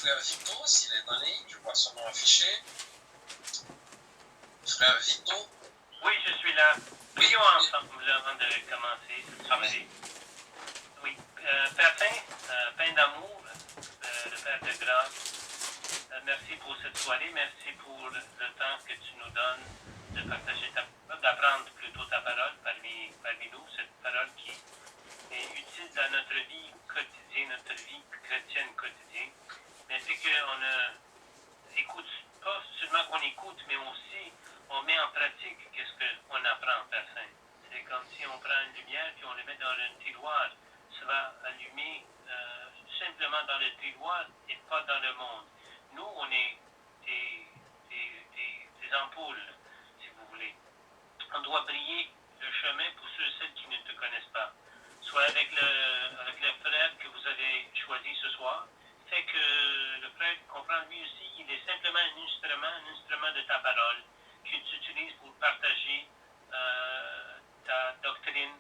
frère Vito, s'il est en ligne, je vois son nom affiché. Frère Vito. Oui, je suis là. Prions ensemble avant de commencer ce travail. Oui, Père Saint, Père d'amour, le Père de grâce, merci pour cette soirée, merci pour le temps que tu nous donnes de partager d'apprendre plutôt ta parole parmi nous, cette parole qui est utile dans notre vie quotidienne, notre vie chrétienne quotidienne. Merci qu'on écoute, pas seulement qu'on écoute, mais aussi on met en pratique qu'est-ce qu'on apprend, Père Saint. C'est comme si on prend une lumière puis on le met dans un tiroir. Ça va allumer simplement dans le tiroir et pas dans le monde. Nous, on est des ampoules, si vous voulez. On doit briller le chemin pour ceux et celles qui ne te connaissent pas. Soit avec le frère que vous avez choisi ce soir, fait que le frère comprend lui aussi, il est simplement un instrument de ta parole que tu utilises pour partager ta doctrine,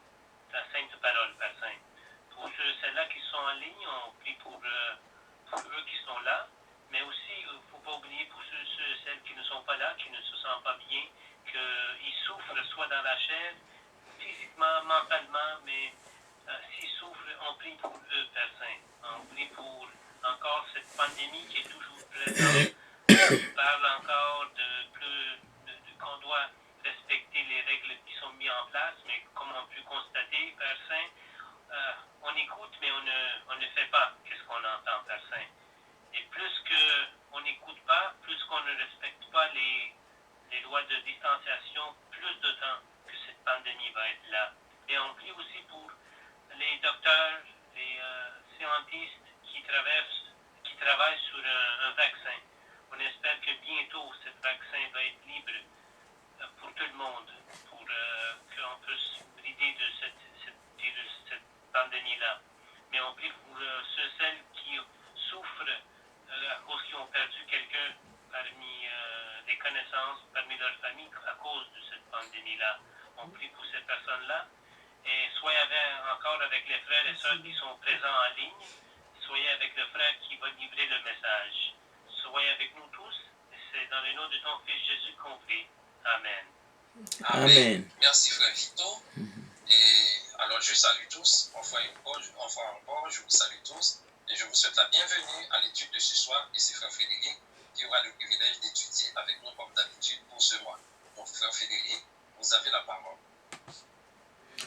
ta sainte parole, Père Saint. Pour ceux et celles-là qui sont en ligne, on prie pour eux qui sont là, mais aussi, il ne faut pas oublier pour ceux et celles qui ne sont pas là, qui ne se sentent pas bien, qu'ils souffrent soit dans la chair, physiquement, mentalement, mais s'ils souffrent, on prie pour eux, Père Saint. On prie pour encore cette pandémie qui est toujours présente. On parle encore qu'on doit respecter les règles qui sont mises en place, mais comme on peut constater, Père Saint, on écoute, mais on ne fait pas ce qu'on entend, Père Saint. Et plus qu'on n'écoute pas, plus qu'on ne respecte pas les lois de distanciation, plus de temps que cette pandémie va être là. Et on prie aussi pour les docteurs, les scientifiques qui travaillent sur un vaccin. On espère que bientôt, ce vaccin va être libre pour tout le monde, pour qu'on puisse brider de cette pandémie-là. Mais on prie pour ceux et celles qui souffrent à cause qu'ils ont perdu quelqu'un parmi les connaissances, parmi leur famille, à cause de cette pandémie-là. On prie pour ces personnes-là. Et soyez encore avec les frères et sœurs qui sont présents en ligne. Soyez avec le frère qui va livrer le message. Soyez avec nous tous. Et c'est dans le nom de ton Fils Jésus qu'on prie. Amen. Amen. Merci, frère Vito. Et alors, je salue tous. Enfin encore, je vous salue tous. Et je vous souhaite la bienvenue à l'étude de ce soir. Et c'est frère Frédéric qui aura le privilège d'étudier avec nous comme d'habitude pour ce mois. Donc, frère Frédéric, vous avez la parole.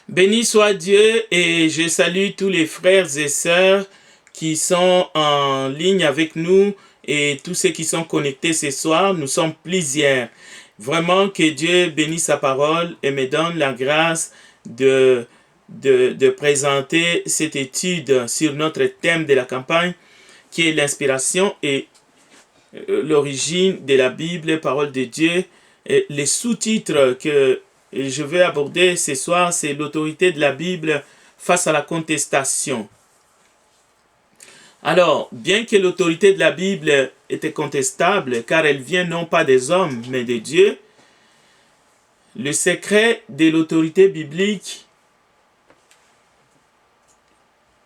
Béni soit Dieu et je salue tous les frères et sœurs qui sont en ligne avec nous et tous ceux qui sont connectés ce soir. Nous sommes plusieurs. Vraiment que Dieu bénisse sa parole et me donne la grâce de présenter cette étude sur notre thème de la campagne qui est l'inspiration et l'origine de la Bible, parole de Dieu. Et les sous-titres que je vais aborder ce soir, c'est l'autorité de la Bible face à la contestation. Alors, bien que l'autorité de la Bible était contestable, car elle vient non pas des hommes, mais de Dieu, le secret de l'autorité biblique,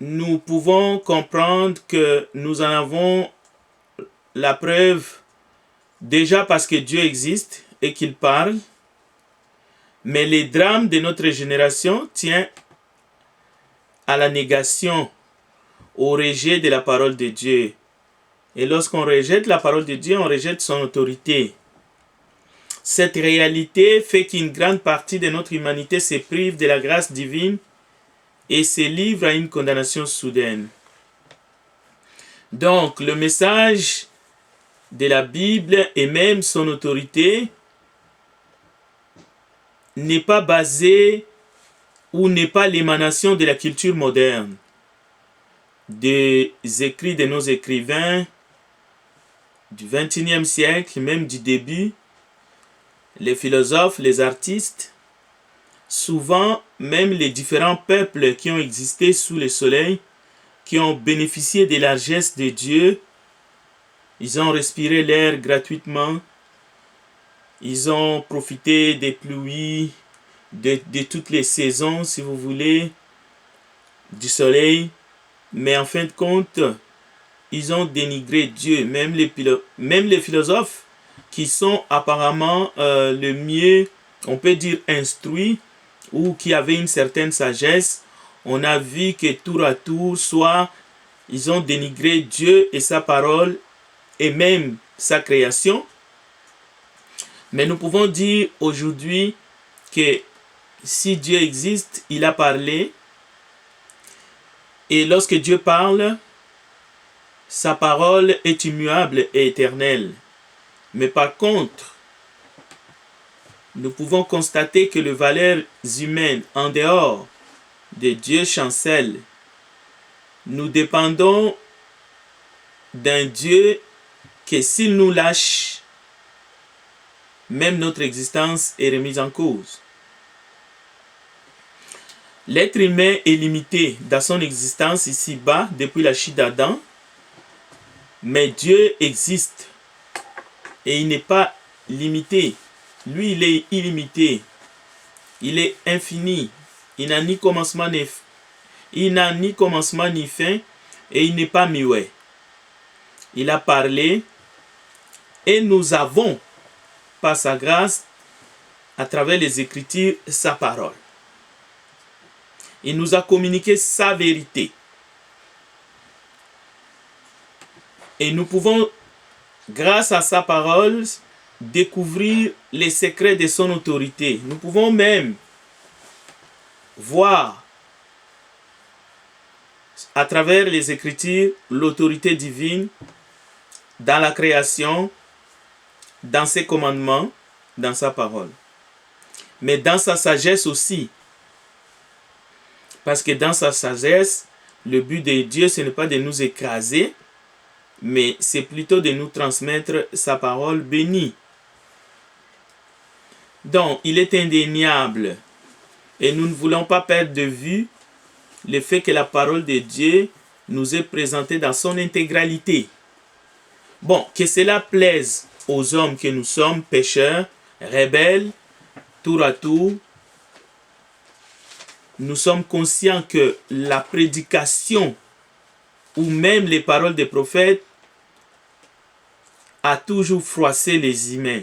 nous pouvons comprendre que nous en avons la preuve déjà parce que Dieu existe et qu'il parle. Mais les drames de notre génération tiennent à la négation, au rejet de la parole de Dieu. Et lorsqu'on rejette la parole de Dieu, on rejette son autorité. Cette réalité fait qu'une grande partie de notre humanité se prive de la grâce divine et se livre à une condamnation soudaine. Donc, le message de la Bible et même son autorité n'est pas basé ou n'est pas l'émanation de la culture moderne, des écrits de nos écrivains du XXIe siècle, même du début, les philosophes, les artistes, souvent même les différents peuples qui ont existé sous le soleil, qui ont bénéficié des largesses de Dieu, ils ont respiré l'air gratuitement, ils ont profité des pluies, de toutes les saisons, si vous voulez, du soleil. Mais en fin de compte, ils ont dénigré Dieu. Même les philosophes qui sont apparemment le mieux, on peut dire, instruits ou qui avaient une certaine sagesse, on a vu que tour à tour, soit ils ont dénigré Dieu et sa parole et même sa création. Mais nous pouvons dire aujourd'hui que si Dieu existe, il a parlé. Et lorsque Dieu parle, sa parole est immuable et éternelle. Mais par contre, nous pouvons constater que les valeurs humaines en dehors de Dieu chancellent. Nous dépendons d'un Dieu que s'il nous lâche, même notre existence est remise en cause. L'être humain est limité dans son existence ici-bas depuis la chute d'Adam, mais Dieu existe et il n'est pas limité. Lui, il est illimité. Il est infini. Il n'a ni commencement ni fin et il n'est pas muet. Il a parlé et nous avons, par sa grâce, à travers les Écritures, sa parole. Il nous a communiqué sa vérité. Et nous pouvons, grâce à sa parole, découvrir les secrets de son autorité. Nous pouvons même voir à travers les Écritures l'autorité divine dans la création, dans ses commandements, dans sa parole. Mais dans sa sagesse aussi. Parce que dans sa sagesse, le but de Dieu, ce n'est pas de nous écraser, mais c'est plutôt de nous transmettre sa parole bénie. Donc, il est indéniable et nous ne voulons pas perdre de vue le fait que la parole de Dieu nous est présentée dans son intégralité. Bon, que cela plaise aux hommes que nous sommes, pécheurs, rebelles, tour à tour, nous sommes conscients que la prédication ou même les paroles des prophètes a toujours froissé les humains.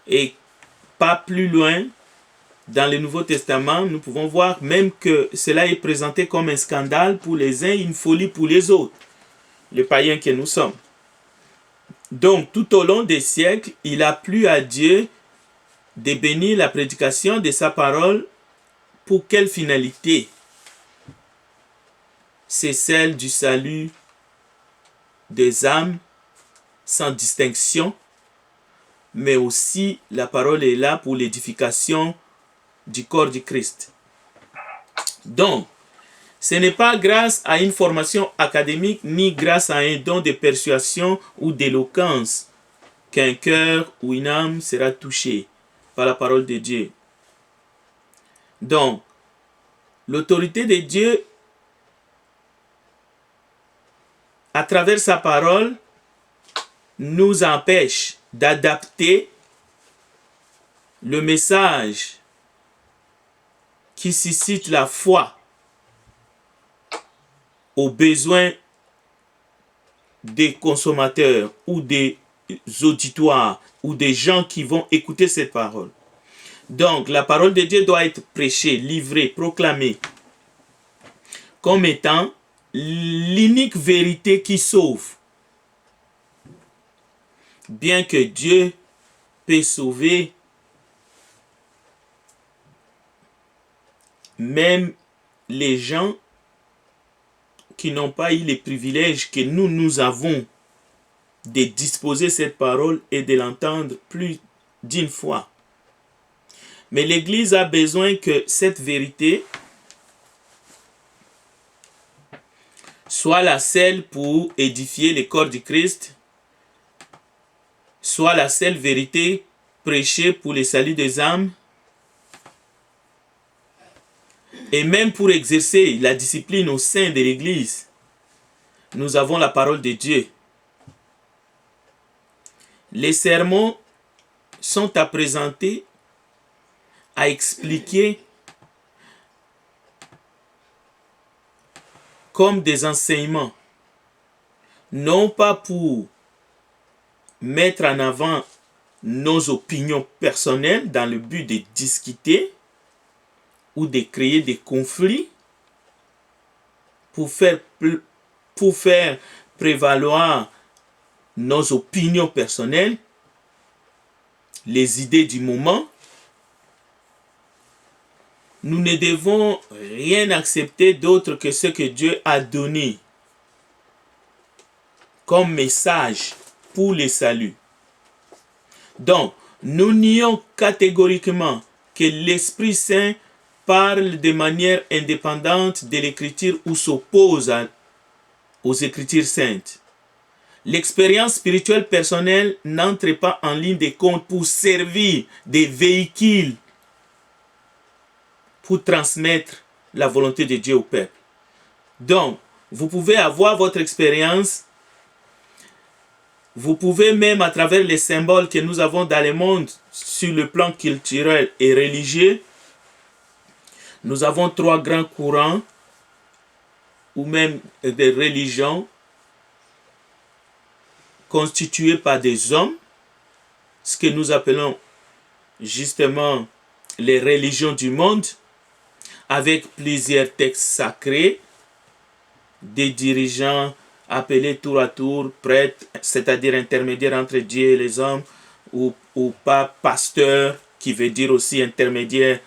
Et pas plus loin, dans le Nouveau Testament, nous pouvons voir même que cela est présenté comme un scandale pour les uns, une folie pour les autres, les païens que nous sommes. Donc, tout au long des siècles, il a plu à Dieu de bénir la prédication de sa parole. Pour quelle finalité? C'est celle du salut des âmes sans distinction, mais aussi la parole est là pour l'édification du corps du Christ. Donc, ce n'est pas grâce à une formation académique ni grâce à un don de persuasion ou d'éloquence qu'un cœur ou une âme sera touché par la parole de Dieu. Donc, l'autorité de Dieu, à travers sa parole, nous empêche d'adapter le message qui suscite la foi aux besoins des consommateurs ou des auditoires ou des gens qui vont écouter cette parole. Donc, la parole de Dieu doit être prêchée, livrée, proclamée comme étant l'unique vérité qui sauve. Bien que Dieu peut sauver même les gens qui n'ont pas eu les privilèges que nous avons de disposer cette parole et de l'entendre plus d'une fois. Mais l'Église a besoin que cette vérité soit la seule pour édifier le corps du Christ, soit la seule vérité prêchée pour le salut des âmes, et même pour exercer la discipline au sein de l'Église, nous avons la parole de Dieu. Les sermons sont à présenter, à expliquer comme des enseignements. non pas pour mettre en avant nos opinions personnelles dans le but de discuter ou de créer des conflits pour faire prévaloir nos opinions personnelles, les idées du moment. Nous ne devons rien accepter d'autre que ce que Dieu a donné comme message pour le salut. Donc, nous nions catégoriquement que l'Esprit Saint parle de manière indépendante de l'Écriture ou s'oppose aux Écritures saintes. L'expérience spirituelle personnelle n'entre pas en ligne de compte pour servir de véhicule pour transmettre la volonté de Dieu au peuple. Donc, vous pouvez avoir votre expérience, vous pouvez même à travers les symboles que nous avons dans le monde sur le plan culturel et religieux, nous avons 3 grands courants ou même des religions constituées par des hommes, ce que nous appelons justement les religions du monde, avec plusieurs textes sacrés, des dirigeants appelés tour à tour prêtres, c'est-à-dire intermédiaires entre Dieu et les hommes, ou pas pasteur, qui veut dire aussi intermédiaire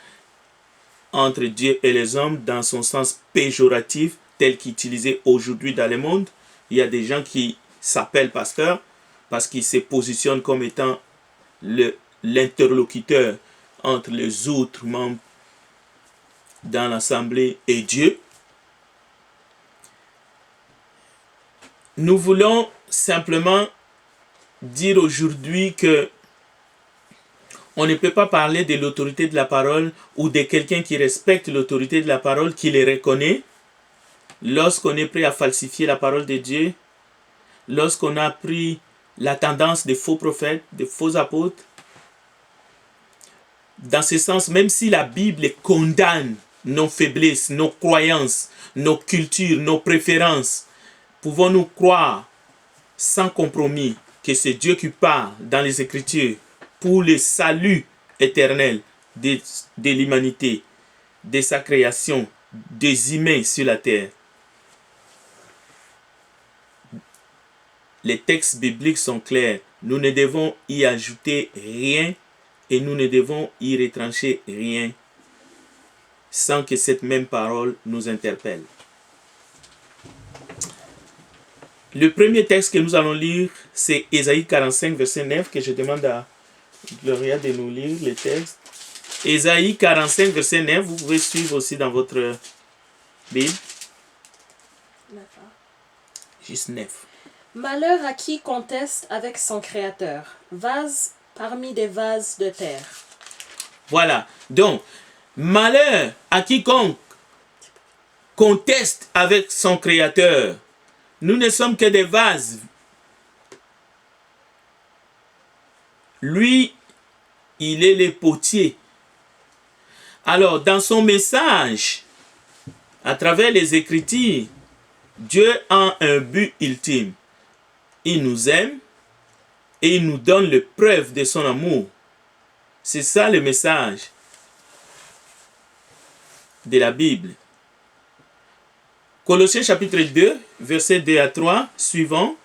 entre Dieu et les hommes dans son sens péjoratif, tel qu'utilisé aujourd'hui dans le monde. Il y a des gens qui s'appellent pasteurs parce qu'ils se positionnent comme étant l'interlocuteur entre les autres membres dans l'assemblée et Dieu. Nous voulons simplement dire aujourd'hui que on ne peut pas parler de l'autorité de la parole ou de quelqu'un qui respecte l'autorité de la parole, qui les reconnaît, lorsqu'on est prêt à falsifier la parole de Dieu, lorsqu'on a pris la tendance des faux prophètes, des faux apôtres. Dans ce sens, même si la Bible condamne nos faiblesses, nos croyances, nos cultures, nos préférences, pouvons-nous croire sans compromis que c'est Dieu qui parle dans les Écritures pour le salut éternel de l'humanité, de sa création, des humains sur la terre. Les textes bibliques sont clairs. Nous ne devons y ajouter rien et nous ne devons y retrancher rien sans que cette même parole nous interpelle. Le premier texte que nous allons lire, c'est Ésaïe 45, verset 9, que je demande à Gloria de nous lire le texte. Ésaïe 45, verset 9, vous pouvez suivre aussi dans votre Bible. D'accord. Juste 9. Malheur à qui conteste avec son Créateur, vase parmi des vases de terre. Voilà. Donc, malheur à quiconque conteste avec son Créateur. Nous ne sommes que des vases. Lui, il est le potier. Alors, dans son message, à travers les Écritures, Dieu a un but ultime. Il nous aime et il nous donne les preuves de son amour. C'est ça le message de la Bible. Colossiens chapitre 2, versets 2 à 3, suivant.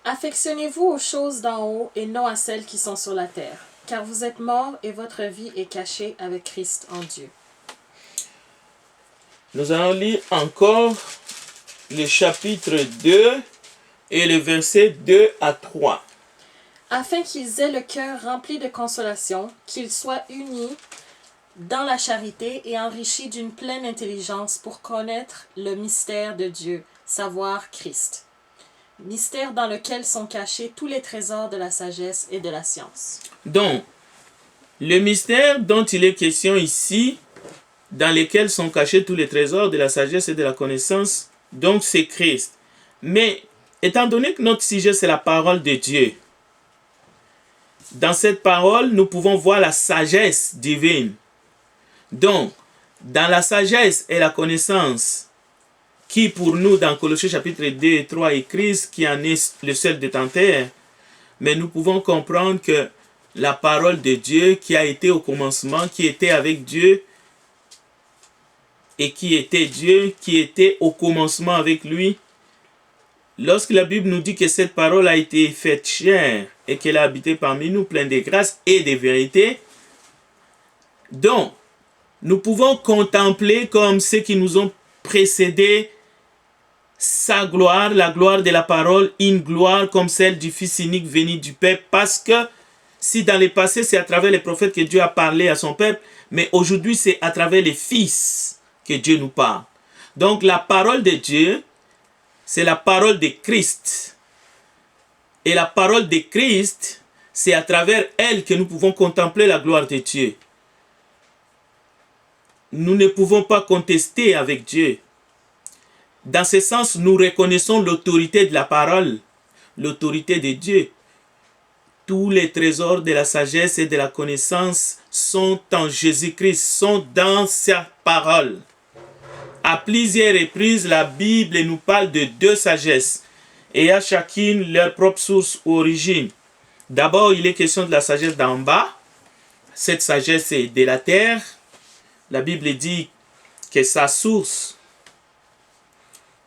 Affectionnez-vous aux choses d'en haut et non à celles qui sont sur la terre, car vous êtes morts et votre vie est cachée avec Christ en Dieu. Nous allons lire encore le chapitre 2 et le verset 2 à 3. Afin qu'ils aient le cœur rempli de consolation, qu'ils soient unis dans la charité et enrichis d'une pleine intelligence pour connaître le mystère de Dieu, savoir Christ. Mystère dans lequel sont cachés tous les trésors de la sagesse et de la science. Donc, le mystère dont il est question ici, dans lequel sont cachés tous les trésors de la sagesse et de la connaissance, donc c'est Christ. Mais étant donné que notre sujet, c'est la parole de Dieu, dans cette parole, nous pouvons voir la sagesse divine. Donc, dans la sagesse et la connaissance, qui pour nous, dans Colossiens chapitre 2 et 3, est Christ, qui en est le seul détenteur, mais nous pouvons comprendre que la parole de Dieu, qui a été au commencement, qui était avec Dieu, et qui était Dieu, qui était au commencement avec lui, lorsque la Bible nous dit que cette parole a été faite chair et qu'elle a habité parmi nous, pleine de grâce et de vérité, donc, nous pouvons contempler comme ceux qui nous ont précédés sa gloire, la gloire de la parole, une gloire comme celle du Fils unique venu du Père, parce que si dans le passé c'est à travers les prophètes que Dieu a parlé à son peuple, mais aujourd'hui c'est à travers les fils que Dieu nous parle. Donc la parole de Dieu, c'est la parole de Christ. Et la parole de Christ, c'est à travers elle que nous pouvons contempler la gloire de Dieu. Nous ne pouvons pas contester avec Dieu. Dans ce sens, nous reconnaissons l'autorité de la parole, l'autorité de Dieu. Tous les trésors de la sagesse et de la connaissance sont en Jésus-Christ, sont dans sa parole. À plusieurs reprises, la Bible nous parle de deux sagesses, et à chacune leur propre source ou origine. D'abord, il est question de la sagesse d'en bas. Cette sagesse est de la terre. La Bible dit que sa source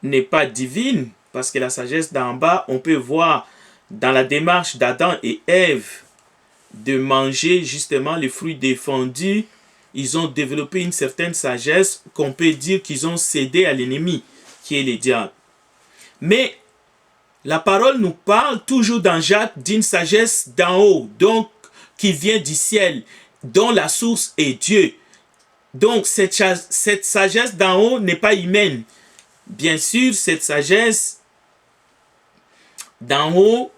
n'est pas divine, parce que la sagesse d'en bas, on peut voir dans la démarche d'Adam et Ève de manger justement les fruits défendus. Ils ont développé une certaine sagesse qu'on peut dire qu'ils ont cédé à l'ennemi, qui est le diable. Mais la parole nous parle toujours dans Jacques d'une sagesse d'en haut, donc qui vient du ciel, dont la source est Dieu. Donc cette sagesse d'en haut n'est pas humaine. Bien sûr, cette sagesse d'en haut,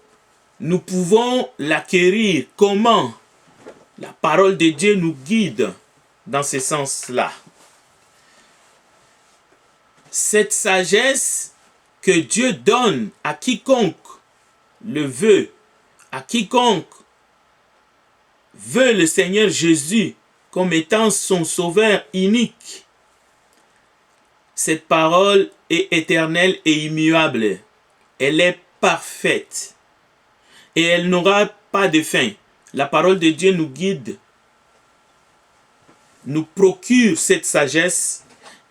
nous pouvons l'acquérir. Comment? La parole de Dieu nous guide dans ce sens-là. Cette sagesse que Dieu donne à quiconque le veut, à quiconque veut le Seigneur Jésus comme étant son sauveur unique. Cette parole est éternelle et immuable. Elle est parfaite. Et elle n'aura pas de fin. La parole de Dieu nous guide, nous procure cette sagesse.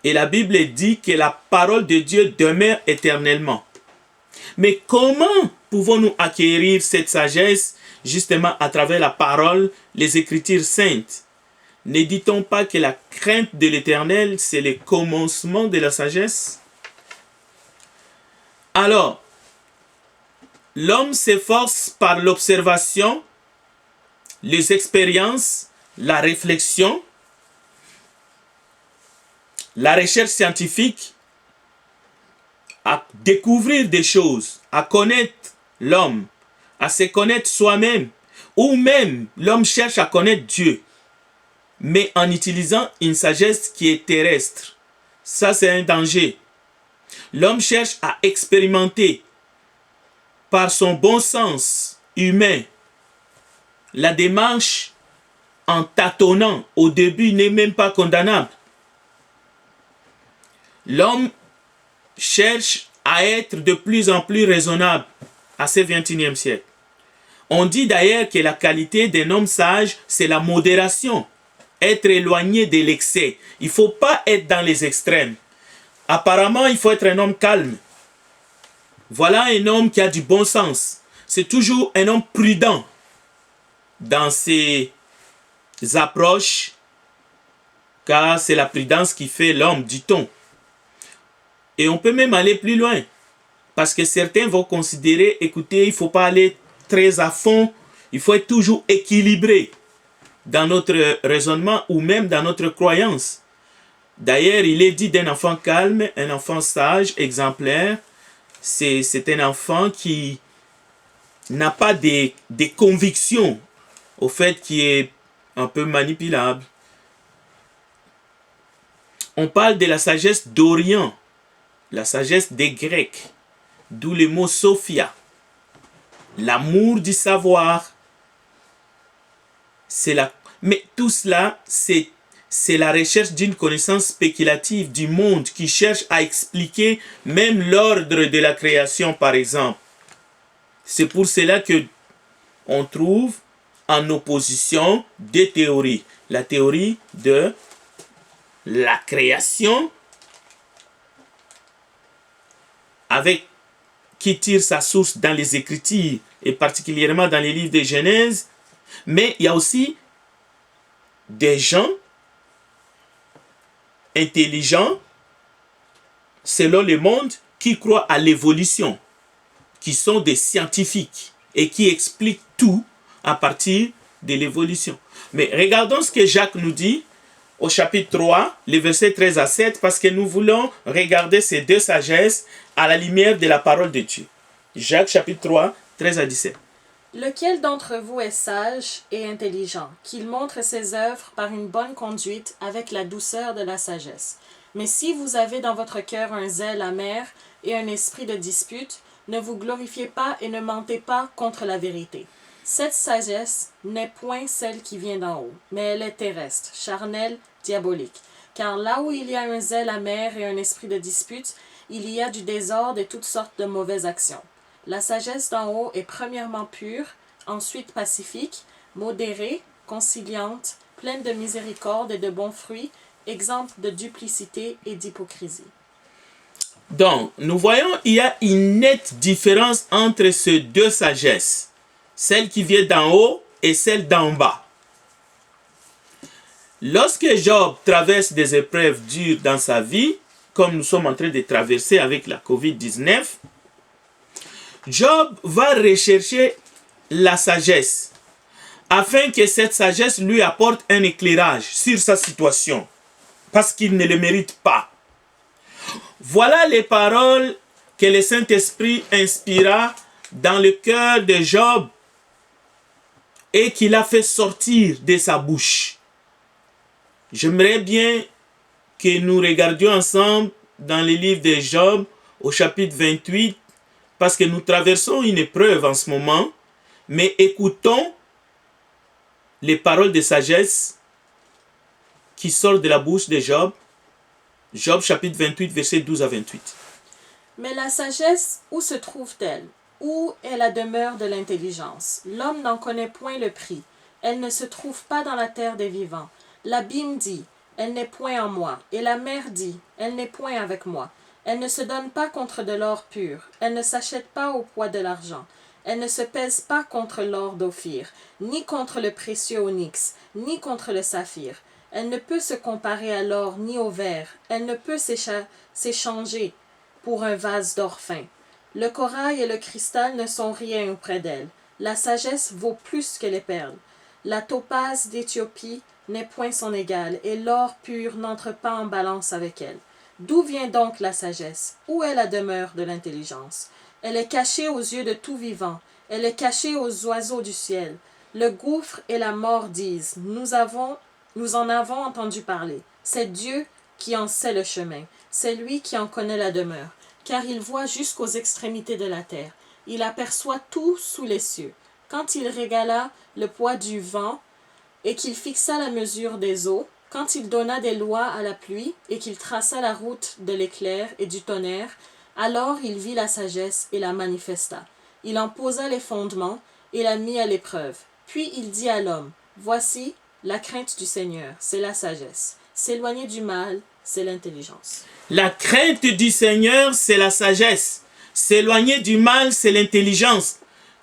Et la Bible dit que la parole de Dieu demeure éternellement. Mais comment pouvons-nous acquérir cette sagesse justement à travers la parole, les Écritures saintes? Ne dit-on pas que la crainte de l'Éternel, c'est le commencement de la sagesse? Alors, l'homme s'efforce par l'observation, les expériences, la réflexion, la recherche scientifique, à découvrir des choses, à connaître l'homme, à se connaître soi-même, ou même l'homme cherche à connaître Dieu, mais en utilisant une sagesse qui est terrestre. Ça, c'est un danger. L'homme cherche à expérimenter par son bon sens humain. La démarche en tâtonnant au début n'est même pas condamnable. L'homme cherche à être de plus en plus raisonnable à ce 21e siècle. On dit d'ailleurs que la qualité d'un homme sage, c'est la modération. Être éloigné de l'excès. Il ne faut pas être dans les extrêmes. Apparemment, il faut être un homme calme. Voilà un homme qui a du bon sens. C'est toujours un homme prudent dans ses approches, car c'est la prudence qui fait l'homme, dit-on. Et on peut même aller plus loin, parce que certains vont considérer, écoutez, il ne faut pas aller très à fond, il faut être toujours équilibré dans notre raisonnement ou même dans notre croyance. D'ailleurs, il est dit d'un enfant calme, un enfant sage, exemplaire, c'est un enfant qui n'a pas des convictions au fait qu'il est un peu manipulable. On parle de la sagesse d'Orient, la sagesse des Grecs. d'où le mot Sophia. L'amour du savoir. Mais tout cela, c'est la recherche d'une connaissance spéculative du monde qui cherche à expliquer même l'ordre de la création, par exemple. C'est pour cela que on trouve en opposition deux théories. La théorie de la création, qui tire sa source dans les Écritures, et particulièrement dans les livres de Genèse, mais il y a aussi des gens intelligents, selon le monde, qui croient à l'évolution, qui sont des scientifiques et qui expliquent tout à partir de l'évolution. Mais regardons ce que Jacques nous dit au chapitre 3, les versets 13 à 7, parce que nous voulons regarder ces deux sagesses à la lumière de la parole de Dieu. Jacques chapitre 3, 13 à 17. Lequel d'entre vous est sage et intelligent, qu'il montre ses œuvres par une bonne conduite avec la douceur de la sagesse. Mais si vous avez dans votre cœur un zèle amer et un esprit de dispute, ne vous glorifiez pas et ne mentez pas contre la vérité. Cette sagesse n'est point celle qui vient d'en haut, mais elle est terrestre, charnelle, diabolique. Car là où il y a un zèle amer et un esprit de dispute, il y a du désordre et toutes sortes de mauvaises actions. La sagesse d'en haut est premièrement pure, ensuite pacifique, modérée, conciliante, pleine de miséricorde et de bons fruits, exempte de duplicité et d'hypocrisie. Donc, nous voyons il y a une nette différence entre ces deux sagesses, celle qui vient d'en haut et celle d'en bas. Lorsque Job traverse des épreuves dures dans sa vie, comme nous sommes en train de traverser avec la COVID-19, Job va rechercher la sagesse, afin que cette sagesse lui apporte un éclairage sur sa situation, parce qu'il ne le mérite pas. Voilà les paroles que le Saint-Esprit inspira dans le cœur de Job et qu'il a fait sortir de sa bouche. J'aimerais bien que nous regardions ensemble dans le livre de Job au chapitre 28, parce que nous traversons une épreuve en ce moment, mais écoutons les paroles de sagesse qui sortent de la bouche de Job. Job chapitre 28, versets 12 à 28. Mais la sagesse, où se trouve-t-elle? Où est la demeure de l'intelligence? L'homme n'en connaît point le prix. Elle ne se trouve pas dans la terre des vivants. L'abîme dit, elle n'est point en moi. Et la mer dit, elle n'est point avec moi. Elle ne se donne pas contre de l'or pur. Elle ne s'achète pas au poids de l'argent. Elle ne se pèse pas contre l'or d'Ophir, ni contre le précieux onyx, ni contre le saphir. Elle ne peut se comparer à l'or ni au verre. Elle ne peut s'échanger pour un vase d'or fin. Le corail et le cristal ne sont rien auprès d'elle. La sagesse vaut plus que les perles. La topaze d'Éthiopie n'est point son égale, et l'or pur n'entre pas en balance avec elle. D'où vient donc la sagesse? Où est la demeure de l'intelligence? Elle est cachée aux yeux de tout vivant. Elle est cachée aux oiseaux du ciel. Le gouffre et la mort disent, nous en avons entendu parler. C'est Dieu qui en sait le chemin. C'est lui qui en connaît la demeure. Car il voit jusqu'aux extrémités de la terre. Il aperçoit tout sous les cieux. Quand il régala le poids du vent et qu'il fixa la mesure des eaux, quand il donna des lois à la pluie et qu'il traça la route de l'éclair et du tonnerre, alors il vit la sagesse et la manifesta. Il en posa les fondements et la mit à l'épreuve. Puis il dit à l'homme, voici la crainte du Seigneur, c'est la sagesse. S'éloigner du mal, c'est l'intelligence. La crainte du Seigneur, c'est la sagesse. S'éloigner du mal, c'est l'intelligence.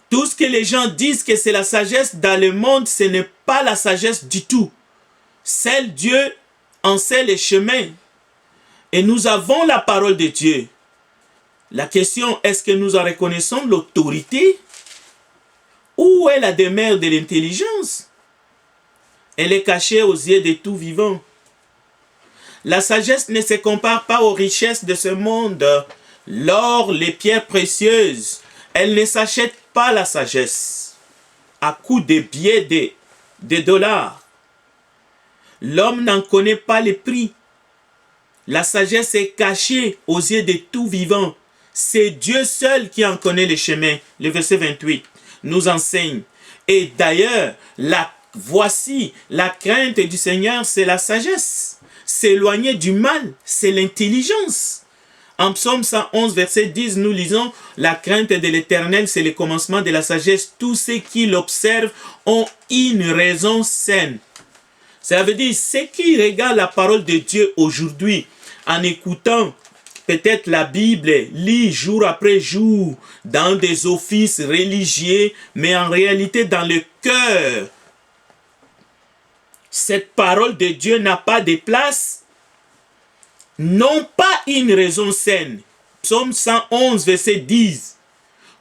Tout ce que les gens disent que c'est la sagesse dans le monde, ce n'est pas la sagesse du tout. Seul Dieu en sait les chemins. Et nous avons la parole de Dieu. La question, est-ce que nous en reconnaissons l'autorité? Où est la demeure de l'intelligence? Elle est cachée aux yeux de tout vivant. La sagesse ne se compare pas aux richesses de ce monde, l'or, les pierres précieuses. Elle ne s'achète pas la sagesse à coups de billets de dollars. L'homme n'en connaît pas les prix. La sagesse est cachée aux yeux de tout vivant. c'est Dieu seul qui en connaît les chemins. Le verset 28 nous enseigne. Et d'ailleurs, voici, la crainte du Seigneur, c'est la sagesse. S'éloigner du mal, c'est l'intelligence. En Psaume 111, verset 10, nous lisons « La crainte de l'Éternel, c'est le commencement de la sagesse. Tous ceux qui l'observent ont une raison saine. » Ça veut dire, ceux qui regardent la parole de Dieu aujourd'hui, en écoutant peut-être la Bible, lit jour après jour, dans des offices religieux, mais en réalité dans le cœur, cette parole de Dieu n'a pas de place, n'ont pas une raison saine. Psaume 111, verset 10.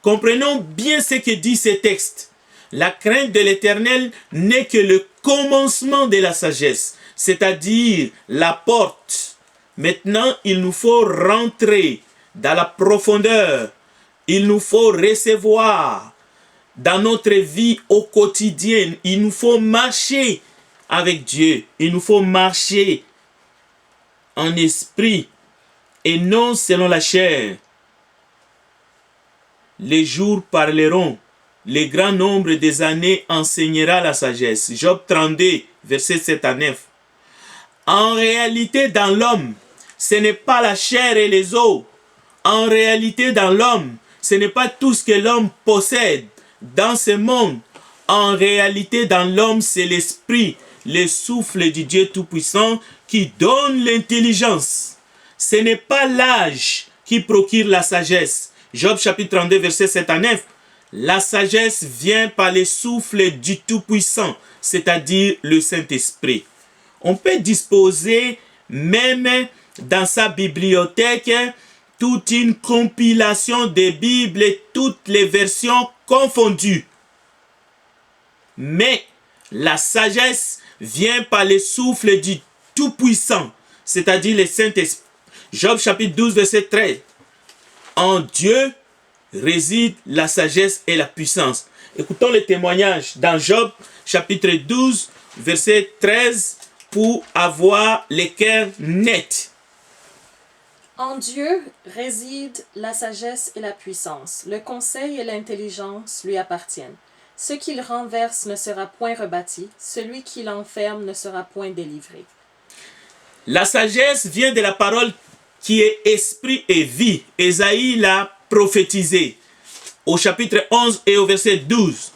Comprenons bien ce que dit ce texte. La crainte de l'Éternel n'est que le commencement de la sagesse, c'est-à-dire la porte. Maintenant, il nous faut rentrer dans la profondeur. Il nous faut recevoir dans notre vie au quotidien. Il nous faut marcher avec Dieu. Il nous faut marcher en esprit et non selon la chair. Les jours parleront, le grand nombre des années enseignera la sagesse. Job 32, versets 7 à 9. En réalité, dans l'homme, ce n'est pas la chair et les os. En réalité, dans l'homme, ce n'est pas tout ce que l'homme possède dans ce monde. En réalité, dans l'homme, c'est l'esprit, le souffle du Dieu Tout-Puissant qui donne l'intelligence. Ce n'est pas l'âge qui procure la sagesse. Job chapitre 32, verset 7 à 9. La sagesse vient par le souffle du Tout-Puissant, c'est-à-dire le Saint-Esprit. On peut disposer même dans sa bibliothèque toute une compilation des Bibles, toutes les versions confondues. Mais la sagesse vient par le souffle du Tout-Puissant, c'est-à-dire le Saint-Esprit. Job chapitre 12, verset 13. En Dieu réside la sagesse et la puissance. Écoutons le témoignage dans Job chapitre 12, verset 13, pour avoir les cœurs nets. En Dieu réside la sagesse et la puissance. Le conseil et l'intelligence lui appartiennent. Ce qu'il renverse ne sera point rebâti, celui qui l'enferme ne sera point délivré. La sagesse vient de la parole qui est esprit et vie. Ésaïe l'a prophétisé au chapitre 11 et au verset 12.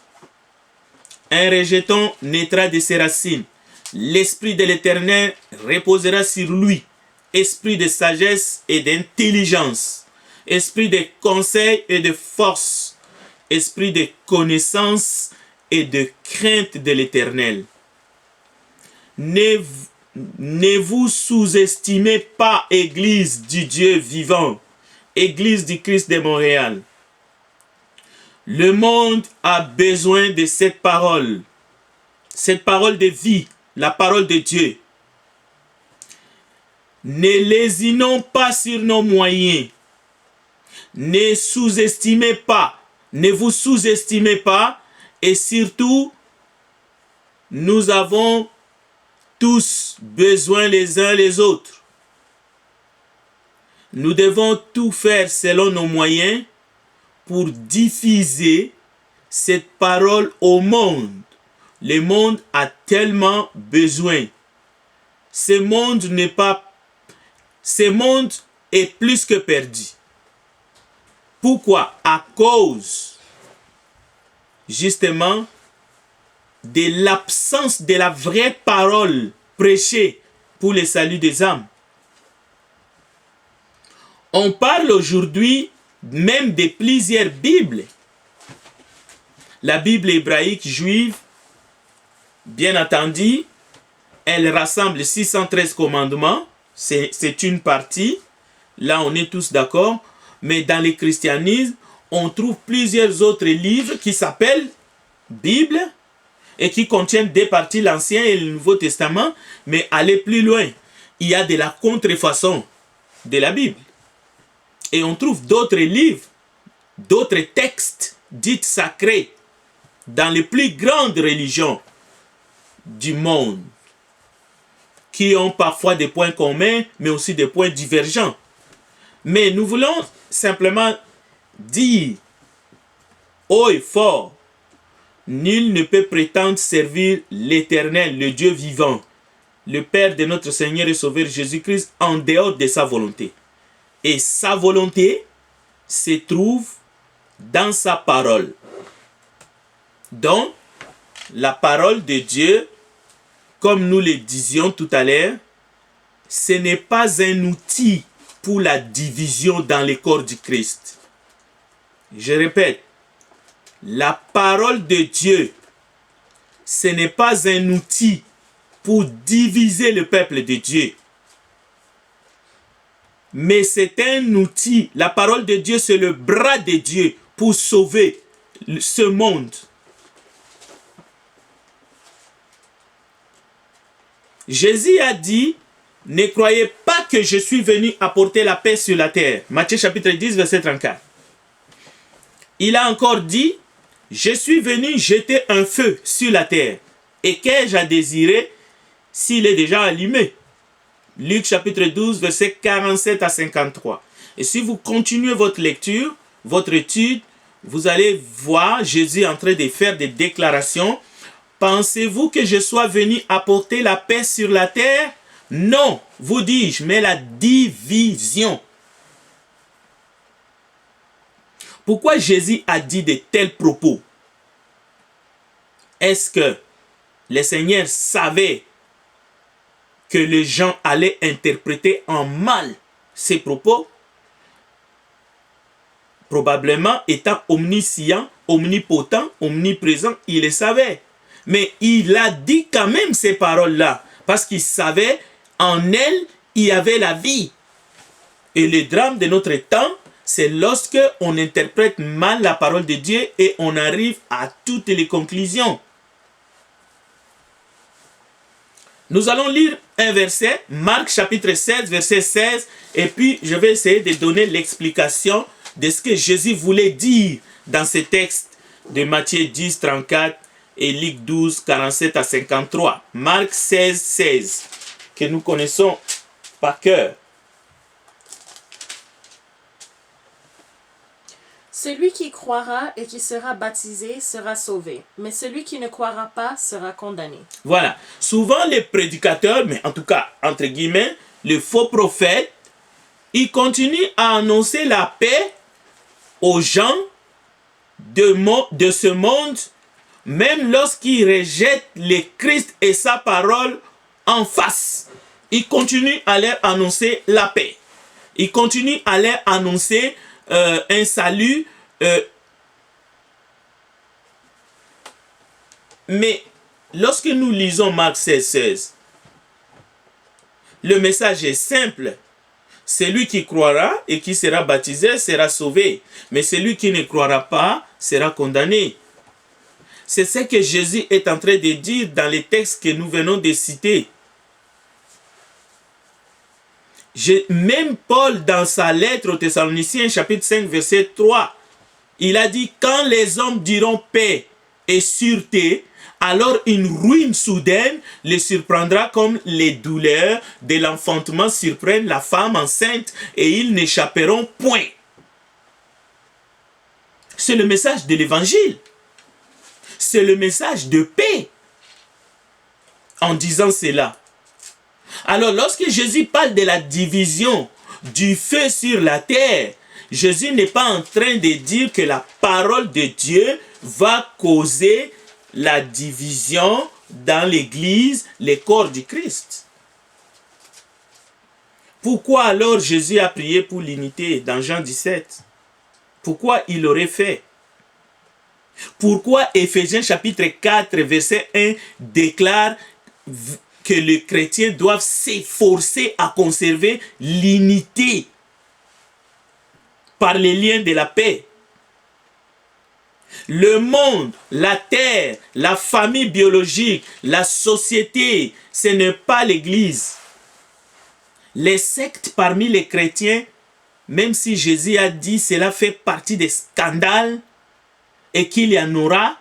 Un rejeton naîtra de ses racines. L'esprit de l'Éternel reposera sur lui. Esprit de sagesse et d'intelligence. Esprit de conseil et de force. Esprit de connaissance et de crainte de l'Éternel. Ne vous sous-estimez pas, Église du Dieu vivant, Église du Christ de Montréal. Le monde a besoin de cette parole de vie, la parole de Dieu. Ne lésinons pas sur nos moyens. Ne sous-estimez pas, ne vous sous-estimez pas, et surtout, nous avons tous besoin les uns les autres. Nous devons tout faire selon nos moyens pour diffuser cette parole au monde. Le monde a tellement besoin. Ce monde est plus que perdu. Pourquoi? À cause, justement, de l'absence de la vraie parole prêchée pour le salut des âmes. On parle aujourd'hui même de plusieurs Bibles. La Bible hébraïque juive, bien entendu, elle rassemble 613 commandements, c'est une partie, là on est tous d'accord, mais dans le christianisme, on trouve plusieurs autres livres qui s'appellent Bible, et qui contiennent deux parties, l'Ancien et le Nouveau Testament, mais aller plus loin, il y a de la contrefaçon de la Bible. Et on trouve d'autres livres, d'autres textes dits sacrés dans les plus grandes religions du monde, qui ont parfois des points communs, mais aussi des points divergents. Mais nous voulons simplement dire haut et fort, nul ne peut prétendre servir l'Éternel, le Dieu vivant, le Père de notre Seigneur et Sauveur Jésus-Christ, en dehors de sa volonté. Et sa volonté se trouve dans sa parole. Donc, la parole de Dieu, comme nous le disions tout à l'heure, ce n'est pas un outil pour la division dans le corps du Christ. Je répète, la parole de Dieu, ce n'est pas un outil pour diviser le peuple de Dieu. Mais c'est un outil, la parole de Dieu, c'est le bras de Dieu pour sauver ce monde. Jésus a dit, ne croyez pas que je suis venu apporter la paix sur la terre. Matthieu chapitre 10, verset 34. Il a encore dit, je suis venu jeter un feu sur la terre. Et qu'ai-je à désirer s'il est déjà allumé? Luc chapitre 12, verset 47 à 53. Et si vous continuez votre lecture, votre étude, vous allez voir Jésus en train de faire des déclarations. Pensez-vous que je sois venu apporter la paix sur la terre? Non, vous dis-je, mais la division. Pourquoi Jésus a dit de tels propos? Est-ce que le Seigneur savait que les gens allaient interpréter en mal ces propos? Probablement, étant omniscient, omnipotent, omniprésent, il le savait. Mais il a dit quand même ces paroles-là, parce qu'il savait en elle, il y avait la vie. Et le drame de notre temps, c'est lorsque on interprète mal la parole de Dieu et on arrive à toutes les conclusions. Nous allons lire un verset, Marc chapitre 16, verset 16, et puis je vais essayer de donner l'explication de ce que Jésus voulait dire dans ce texte de Matthieu 10, 34 et Luc 12, 47 à 53. Marc 16, 16, que nous connaissons par cœur. Celui qui croira et qui sera baptisé sera sauvé, mais celui qui ne croira pas sera condamné. Voilà. Souvent les prédicateurs, mais en tout cas, entre guillemets, les faux prophètes, ils continuent à annoncer la paix aux gens de ce monde, même lorsqu'ils rejettent le Christ et sa parole en face. Ils continuent à leur annoncer la paix. Ils continuent à leur annoncer un salut. Mais lorsque nous lisons Marc 16, 16, le message est simple. Celui qui croira et qui sera baptisé sera sauvé. Mais celui qui ne croira pas sera condamné. C'est ce que Jésus est en train de dire dans les textes que nous venons de citer. Même Paul, dans sa lettre aux Thessaloniciens, chapitre 5, verset 3, il a dit, quand les hommes diront paix et sûreté, alors une ruine soudaine les surprendra comme les douleurs de l'enfantement surprennent la femme enceinte et ils n'échapperont point. C'est le message de l'évangile. C'est le message de paix. En disant cela. Alors lorsque Jésus parle de la division du feu sur la terre, Jésus n'est pas en train de dire que la parole de Dieu va causer la division dans l'église, les corps du Christ. Pourquoi alors Jésus a prié pour l'unité dans Jean 17? Pourquoi il l'aurait fait? Pourquoi Éphésiens chapitre 4 verset 1 déclare que les chrétiens doivent s'efforcer à conserver l'unité par les liens de la paix? Le monde, la terre, la famille biologique, la société, ce n'est pas l'église. Les sectes parmi les chrétiens, même si Jésus a dit cela fait partie des scandales et qu'il y en aura,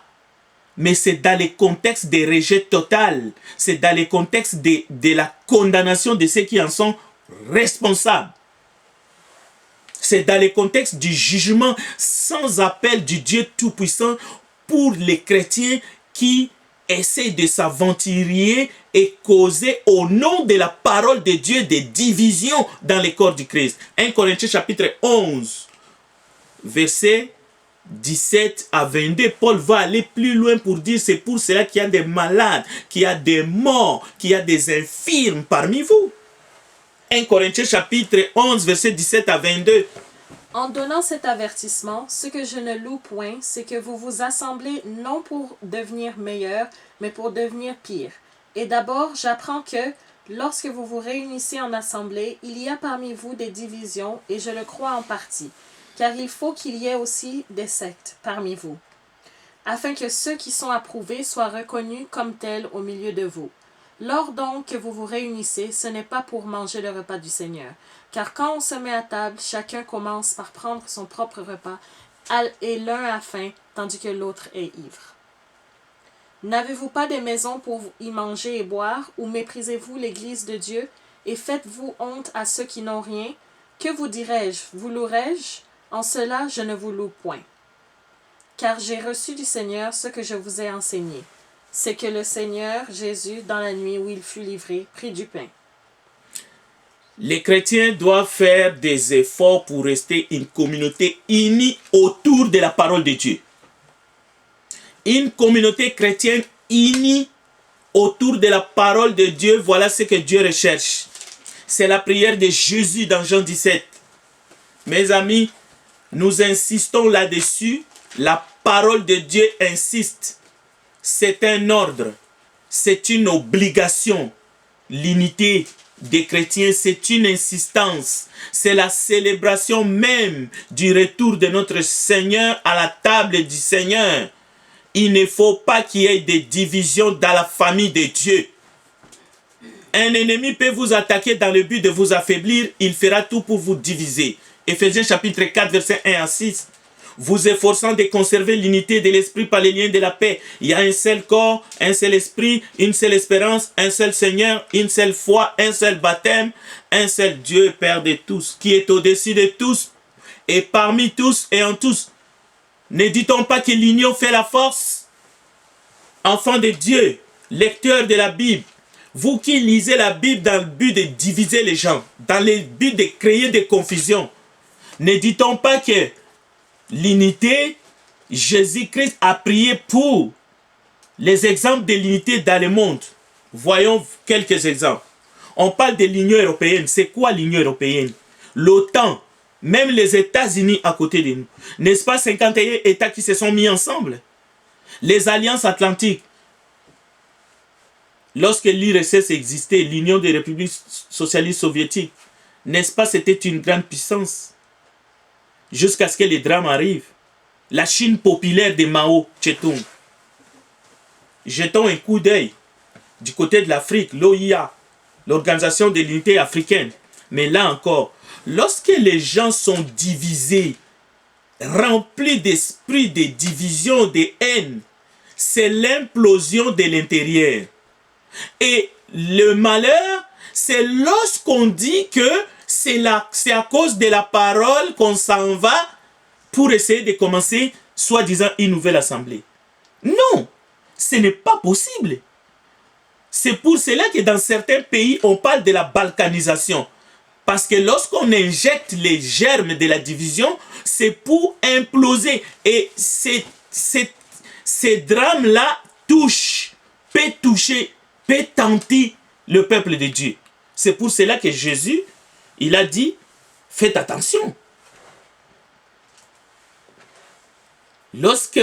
mais c'est dans le contexte de rejet total, c'est dans le contexte de la condamnation de ceux qui en sont responsables. c'est dans le contexte du jugement sans appel du Dieu Tout-Puissant pour les chrétiens qui essaient de s'aventurer et causer au nom de la parole de Dieu des divisions dans le corps du Christ. 1 Corinthiens chapitre 11, verset 17 à 22, Paul va aller plus loin pour dire c'est pour cela qu'il y a des malades, qu'il y a des morts, qu'il y a des infirmes parmi vous. 1 Corinthiens chapitre 11, verset 17 à 22. En donnant cet avertissement, ce que je ne loue point, c'est que vous vous assemblez non pour devenir meilleurs, mais pour devenir pires. Et d'abord, j'apprends que, lorsque vous vous réunissez en assemblée, il y a parmi vous des divisions, et je le crois en partie, car il faut qu'il y ait aussi des sectes parmi vous, afin que ceux qui sont approuvés soient reconnus comme tels au milieu de vous. Lors donc que vous vous réunissez, ce n'est pas pour manger le repas du Seigneur. Car quand on se met à table, chacun commence par prendre son propre repas, et l'un a faim, tandis que l'autre est ivre. N'avez-vous pas des maisons pour y manger et boire, ou méprisez-vous l'Église de Dieu, et faites-vous honte à ceux qui n'ont rien? Que vous dirai-je? Vous louerai-je? En cela, je ne vous loue point. Car j'ai reçu du Seigneur ce que je vous ai enseigné. C'est que le Seigneur Jésus, dans la nuit où il fut livré, prit du pain. Les chrétiens doivent faire des efforts pour rester une communauté unie autour de la parole de Dieu. Une communauté chrétienne unie autour de la parole de Dieu, voilà ce que Dieu recherche. C'est la prière de Jésus dans Jean 17. Mes amis, nous insistons là-dessus. La parole de Dieu insiste. C'est un ordre, c'est une obligation. L'unité des chrétiens, c'est une insistance. C'est la célébration même du retour de notre Seigneur à la table du Seigneur. Il ne faut pas qu'il y ait des divisions dans la famille de Dieu. Un ennemi peut vous attaquer dans le but de vous affaiblir. Il fera tout pour vous diviser. Éphésiens chapitre 4, versets 1 à 6. Vous efforçant de conserver l'unité de l'esprit par les liens de la paix. Il y a un seul corps, un seul esprit, une seule espérance, un seul Seigneur, une seule foi, un seul baptême, un seul Dieu, Père de tous, qui est au-dessus de tous, et parmi tous et en tous. Ne dit-on pas que l'union fait la force? Enfants de Dieu, lecteurs de la Bible, vous qui lisez la Bible dans le but de diviser les gens, dans le but de créer des confusions, ne dit-on pas que l'unité, Jésus-Christ a prié pour les exemples de l'unité dans le monde? Voyons quelques exemples. On parle de l'Union européenne. C'est quoi l'Union européenne? L'OTAN, même les États-Unis à côté de nous. N'est-ce pas 51 États qui se sont mis ensemble? Les alliances atlantiques. Lorsque l'URSS existait, l'Union des républiques socialistes soviétiques, n'est-ce pas c'était une grande puissance? Jusqu'à ce que les drames arrivent. La Chine populaire de Mao Tse-tung. Jetons un coup d'œil du côté de l'Afrique, l'OIA, l'Organisation de l'Unité africaine. Mais là encore, lorsque les gens sont divisés, remplis d'esprit de division, de haine, c'est l'implosion de l'intérieur. Et le malheur, c'est lorsqu'on dit que c'est à cause de la parole qu'on s'en va pour essayer de commencer, soi-disant, une nouvelle assemblée. Non, ce n'est pas possible. C'est pour cela que dans certains pays, on parle de la balkanisation. Parce que lorsqu'on injecte les germes de la division, c'est pour imploser. Et ces drames-là peut toucher, peut tenter le peuple de Dieu. C'est pour cela que Jésus, il a dit, faites attention. Lorsque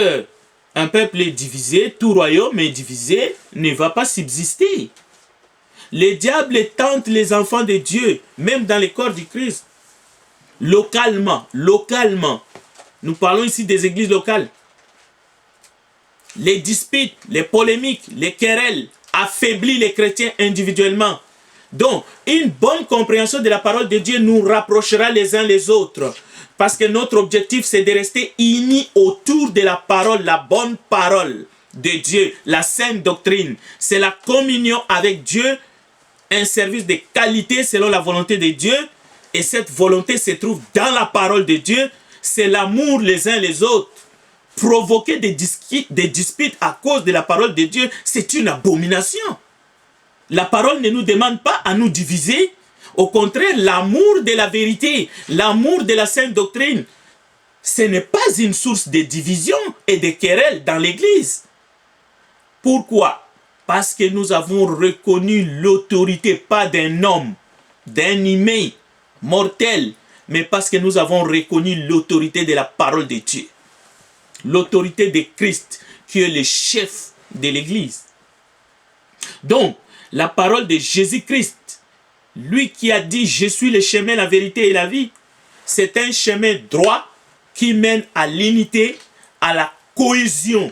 un peuple est divisé, tout royaume est divisé, ne va pas subsister. Le diable tente les enfants de Dieu, même dans le corps du Christ. Localement. Nous parlons ici des églises locales. Les disputes, les polémiques, les querelles affaiblissent les chrétiens individuellement. Donc, une bonne compréhension de la parole de Dieu nous rapprochera les uns les autres. Parce que notre objectif, c'est de rester unis autour de la parole, la bonne parole de Dieu, la sainte doctrine. C'est la communion avec Dieu, un service de qualité selon la volonté de Dieu. Et cette volonté se trouve dans la parole de Dieu. C'est l'amour les uns les autres. Provoquer des disputes à cause de la parole de Dieu, c'est une abomination. La parole ne nous demande pas à nous diviser. Au contraire, l'amour de la vérité, l'amour de la sainte doctrine, ce n'est pas une source de division et de querelles dans l'Église. Pourquoi? Parce que nous avons reconnu l'autorité, pas d'un homme, d'un humain mortel, mais parce que nous avons reconnu l'autorité de la parole de Dieu. L'autorité de Christ, qui est le chef de l'Église. Donc, la parole de Jésus-Christ, lui qui a dit « Je suis le chemin, la vérité et la vie », c'est un chemin droit qui mène à l'unité, à la cohésion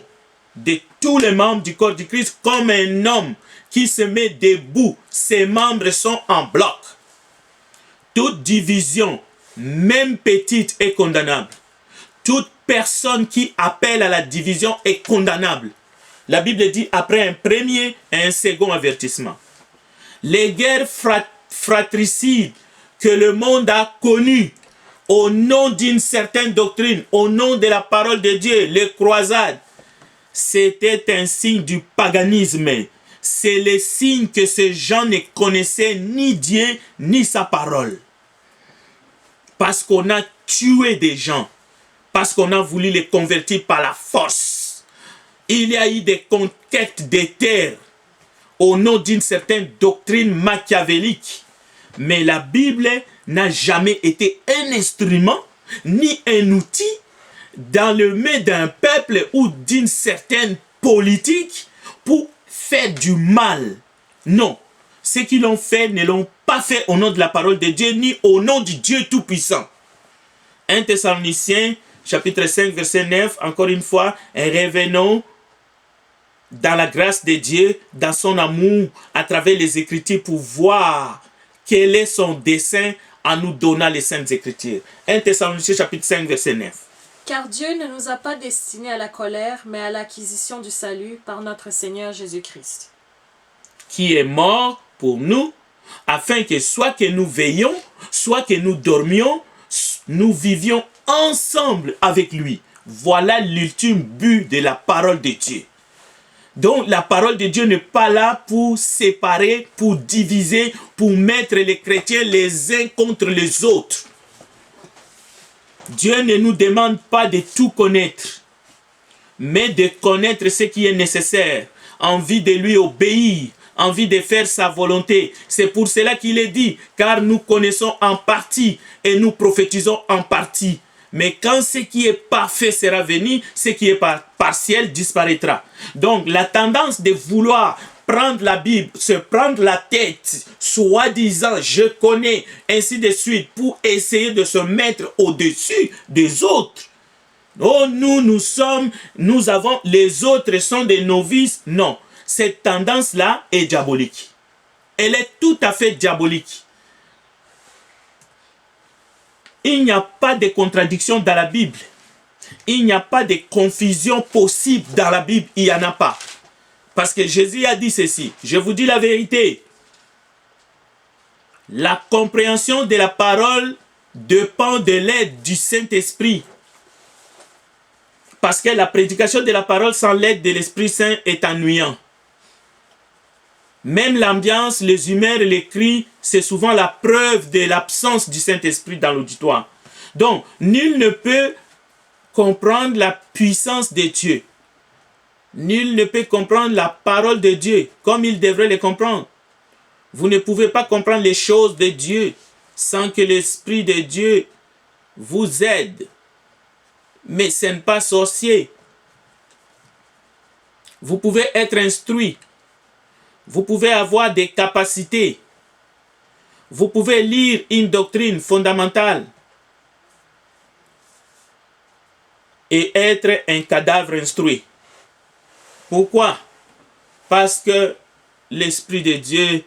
de tous les membres du corps du Christ, comme un homme qui se met debout, ses membres sont en bloc. Toute division, même petite, est condamnable. Toute personne qui appelle à la division est condamnable. La Bible dit après un premier et un second avertissement. Les guerres fratricides que le monde a connues au nom d'une certaine doctrine, au nom de la parole de Dieu, les croisades, c'était un signe du paganisme. C'est le signe que ces gens ne connaissaient ni Dieu ni sa parole. Parce qu'on a tué des gens, parce qu'on a voulu les convertir par la force. Il y a eu des conquêtes des terres au nom d'une certaine doctrine machiavélique. Mais la Bible n'a jamais été un instrument ni un outil dans le main d'un peuple ou d'une certaine politique pour faire du mal. Non, ceux qui l'ont fait ne l'ont pas fait au nom de la parole de Dieu ni au nom du Dieu Tout-Puissant. 1 Thessaloniciens, chapitre 5, verset 9, encore une fois, revenons dans la grâce de Dieu, dans son amour, à travers les Écritures pour voir quel est son dessein en nous donnant les Saintes Écritures. 1 Thessaloniciens, chapitre 5, verset 9. Car Dieu ne nous a pas destinés à la colère, mais à l'acquisition du salut par notre Seigneur Jésus-Christ. Qui est mort pour nous, afin que soit que nous veillions, soit que nous dormions, nous vivions ensemble avec lui. Voilà l'ultime but de la parole de Dieu. Donc la parole de Dieu n'est pas là pour séparer, pour diviser, pour mettre les chrétiens les uns contre les autres. Dieu ne nous demande pas de tout connaître, mais de connaître ce qui est nécessaire, envie de lui obéir, envie de faire sa volonté. C'est pour cela qu'il est dit, car nous connaissons en partie et nous prophétisons en partie. Mais quand ce qui est parfait sera venu, ce qui est partiel disparaîtra. Donc la tendance de vouloir prendre la Bible, se prendre la tête, soi-disant je connais, ainsi de suite, pour essayer de se mettre au-dessus des autres. Oh, nous avons, les autres sont des novices. Non, cette tendance-là est diabolique. Elle est tout à fait diabolique. Il n'y a pas de contradiction dans la Bible. Il n'y a pas de confusion possible dans la Bible. Il n'y en a pas. Parce que Jésus a dit ceci. Je vous dis la vérité. La compréhension de la parole dépend de l'aide du Saint-Esprit. Parce que la prédication de la parole sans l'aide de l'Esprit Saint est ennuyant. Même l'ambiance, les humeurs et les cris, c'est souvent la preuve de l'absence du Saint-Esprit dans l'auditoire. Donc, nul ne peut comprendre la puissance de Dieu. Nul ne peut comprendre la parole de Dieu comme il devrait les comprendre. Vous ne pouvez pas comprendre les choses de Dieu sans que l'Esprit de Dieu vous aide. Mais ce n'est pas sorcier. Vous pouvez être instruit. Vous pouvez avoir des capacités. Vous pouvez lire une doctrine fondamentale et être un cadavre instruit. Pourquoi? Parce que l'Esprit de Dieu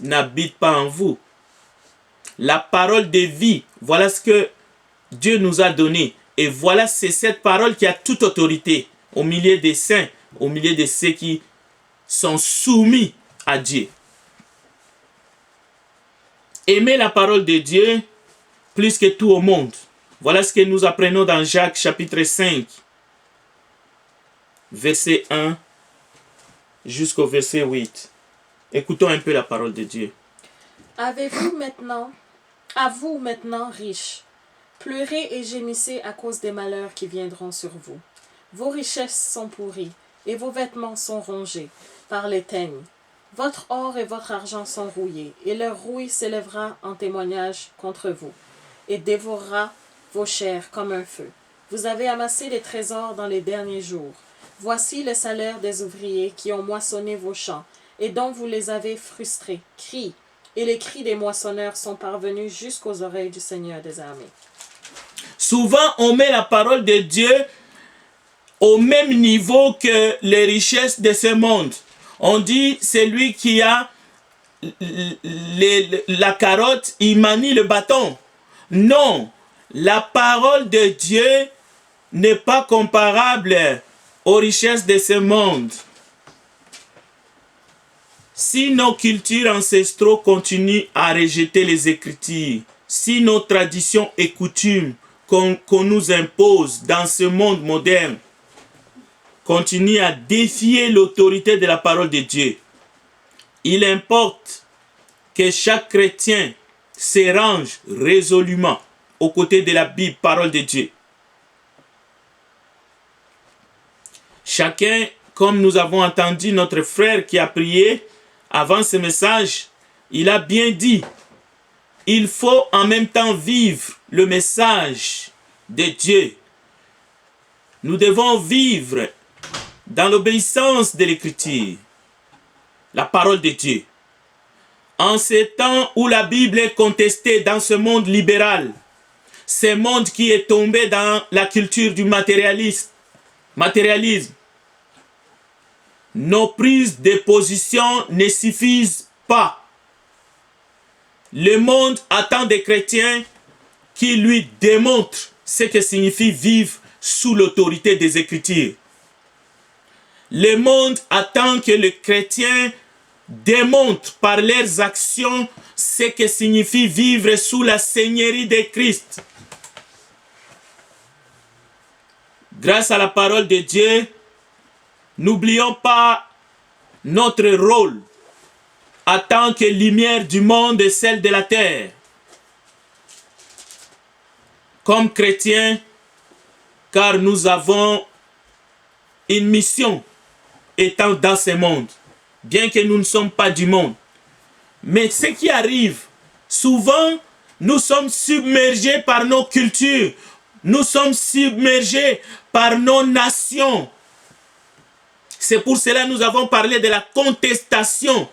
n'habite pas en vous. La parole de vie, voilà ce que Dieu nous a donné. Et voilà, c'est cette parole qui a toute autorité au milieu des saints, au milieu de ceux qui sont soumis à Dieu. Aimer la parole de Dieu, plus que tout au monde. Voilà ce que nous apprenons dans Jacques chapitre 5, verset 1 jusqu'au verset 8. Écoutons un peu la parole de Dieu. À vous maintenant riches, pleurez et gémissez à cause des malheurs qui viendront sur vous. Vos richesses sont pourries, et vos vêtements sont rongés par les teignes. Votre or et votre argent sont rouillés, et leur rouille s'élèvera en témoignage contre vous, et dévorera vos chairs comme un feu. Vous avez amassé des trésors dans les derniers jours. Voici le salaire des ouvriers qui ont moissonné vos champs, et dont vous les avez frustrés. Crient, et les cris des moissonneurs sont parvenus jusqu'aux oreilles du Seigneur des armées. Souvent, on met la parole de Dieu au même niveau que les richesses de ce monde. On dit, celui qui a la carotte, il manie le bâton. Non, la parole de Dieu n'est pas comparable aux richesses de ce monde. Si nos cultures ancestraux continuent à rejeter les Écritures, si nos traditions et coutumes qu'on nous impose dans ce monde moderne continuent à défier l'autorité de la parole de Dieu, il importe que chaque chrétien se range résolument aux côtés de la Bible, parole de Dieu. Chacun, comme nous avons entendu notre frère qui a prié avant ce message, il a bien dit, il faut en même temps vivre le message de Dieu. Nous devons vivre dans l'obéissance de l'Écriture, la parole de Dieu. En ces temps où la Bible est contestée dans ce monde libéral, ce monde qui est tombé dans la culture du matérialisme, nos prises de position ne suffisent pas. Le monde attend des chrétiens qui lui démontrent ce que signifie vivre sous l'autorité des Écritures. Le monde attend que les chrétiens démontrent par leurs actions ce que signifie vivre sous la seigneurie de Christ. Grâce à la parole de Dieu, n'oublions pas notre rôle en tant que lumière du monde et celle de la terre. Comme chrétiens, car nous avons une mission étant dans ce monde, bien que nous ne sommes pas du monde. Mais ce qui arrive, souvent, nous sommes submergés par nos cultures, nous sommes submergés par nos nations. C'est pour cela que nous avons parlé de la contestation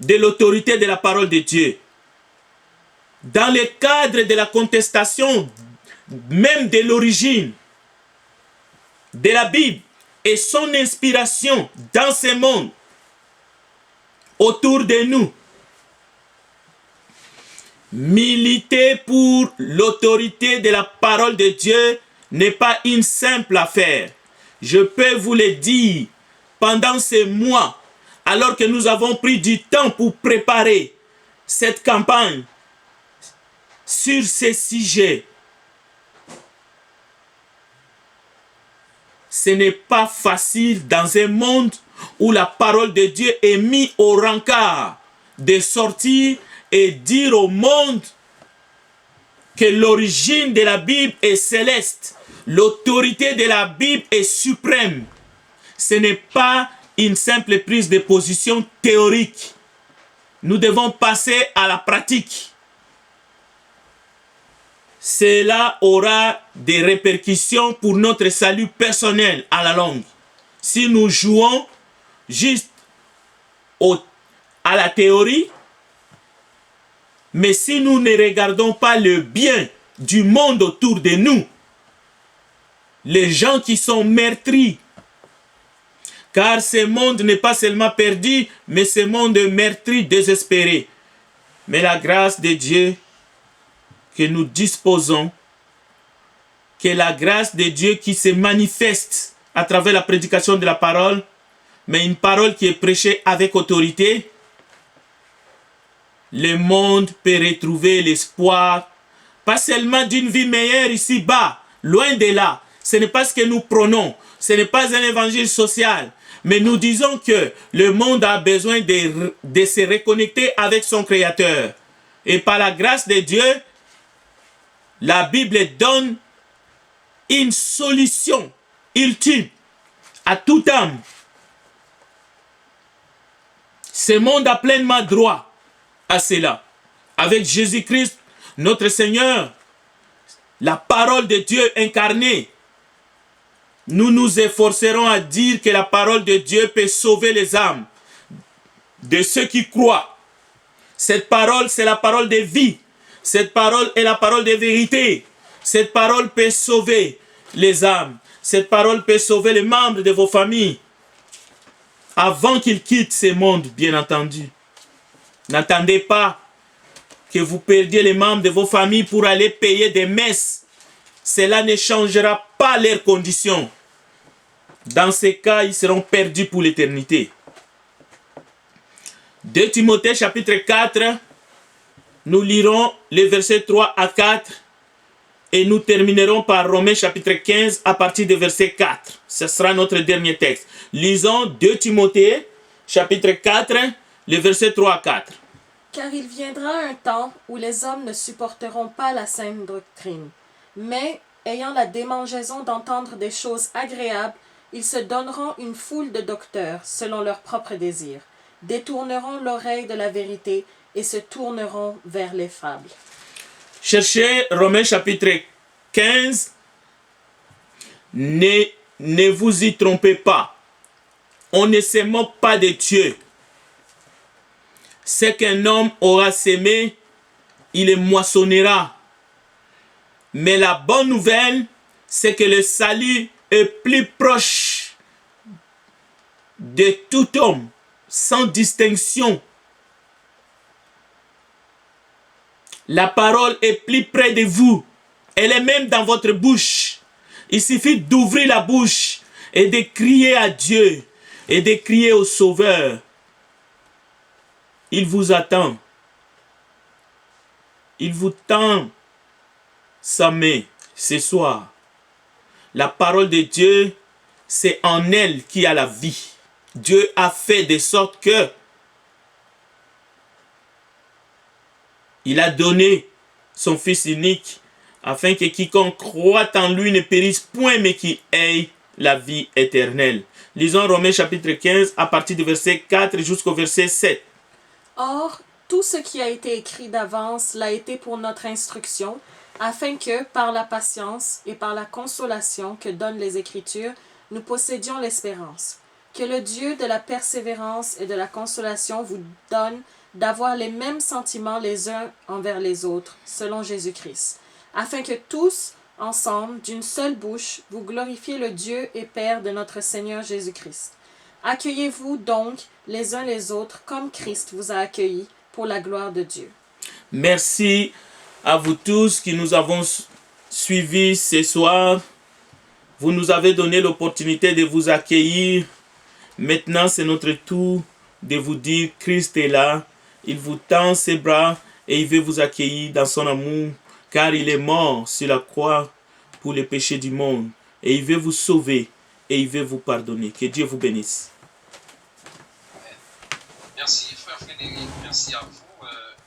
de l'autorité de la parole de Dieu. Dans le cadre de la contestation, même de l'origine de la Bible et son inspiration dans ce monde, autour de nous, militer pour l'autorité de la parole de Dieu n'est pas une simple affaire. Je peux vous le dire, pendant ces mois, alors que nous avons pris du temps pour préparer cette campagne sur ces sujets, ce n'est pas facile dans un monde où la parole de Dieu est mise au rencard de sortir et dire au monde que l'origine de la Bible est céleste, l'autorité de la Bible est suprême. Ce n'est pas une simple prise de position théorique. Nous devons passer à la pratique. Cela aura des répercussions pour notre salut personnel à la longue. Si nous jouons juste à la théorie, mais si nous ne regardons pas le bien du monde autour de nous, les gens qui sont meurtris, car ce monde n'est pas seulement perdu, mais ce monde est meurtri, désespéré. Mais la grâce de Dieu que nous disposons, que la grâce de Dieu qui se manifeste à travers la prédication de la parole, mais une parole qui est prêchée avec autorité, le monde peut retrouver l'espoir Pas seulement d'une vie meilleure ici-bas, loin de là. Ce n'est pas ce que nous prônons. Ce n'est pas un évangile social. Mais nous disons que le monde a besoin de se reconnecter avec son Créateur. Et par la grâce de Dieu, la Bible donne une solution ultime à toute âme. Ce monde a pleinement droit à cela. Avec Jésus-Christ, notre Seigneur, la parole de Dieu incarnée, nous nous efforcerons à dire que la parole de Dieu peut sauver les âmes de ceux qui croient. Cette parole, c'est la parole de vie. Cette parole est la parole de vérité. Cette parole peut sauver les âmes. Cette parole peut sauver les membres de vos familles avant qu'ils quittent ce monde, bien entendu. N'attendez pas que vous perdiez les membres de vos familles pour aller payer des messes. Cela ne changera pas leurs conditions. Dans ces cas, ils seront perdus pour l'éternité. 2 Timothée chapitre 4, nous lirons les versets 3 à 4 et nous terminerons par Romains chapitre 15 à partir du verset 4. Ce sera notre dernier texte. Lisons 2 Timothée chapitre 4, les versets 3 à 4. Car il viendra un temps où les hommes ne supporteront pas la saine doctrine, mais, ayant la démangeaison d'entendre des choses agréables, ils se donneront une foule de docteurs, selon leurs propres désirs, détourneront l'oreille de la vérité et se tourneront vers les fables. Cherchez Romains chapitre 15. Ne vous y trompez pas. On ne se moque pas de Dieu. Ce qu'un homme aura sémé, il le moissonnera. Mais la bonne nouvelle, c'est que le salut est plus proche de tout homme, sans distinction. La parole est plus près de vous. Elle est même dans votre bouche. Il suffit d'ouvrir la bouche et de crier à Dieu et de crier au Sauveur. Il vous attend. Il vous tend sa main ce soir. La parole de Dieu, c'est en elle qu'il y a la vie. Dieu a fait de sorte que il a donné son Fils unique afin que quiconque croit en lui ne périsse point mais qu'il ait la vie éternelle. Lisons Romains chapitre 15 à partir du verset 4 jusqu'au verset 7. Or, tout ce qui a été écrit d'avance l'a été pour notre instruction, afin que, par la patience et par la consolation que donnent les Écritures, nous possédions l'espérance. Que le Dieu de la persévérance et de la consolation vous donne d'avoir les mêmes sentiments les uns envers les autres, selon Jésus-Christ, afin que tous, ensemble, d'une seule bouche, vous glorifiez le Dieu et Père de notre Seigneur Jésus-Christ. Accueillez-vous donc les uns les autres comme Christ vous a accueillis pour la gloire de Dieu. Merci à vous tous qui nous avons suivis ce soir. Vous nous avez donné l'opportunité de vous accueillir. Maintenant, c'est notre tour de vous dire Christ est là. Il vous tend ses bras et il veut vous accueillir dans son amour, car il est mort sur la croix pour les péchés du monde. Et il veut vous sauver et il veut vous pardonner. Que Dieu vous bénisse. Merci, frère Frédéric. Merci à vous.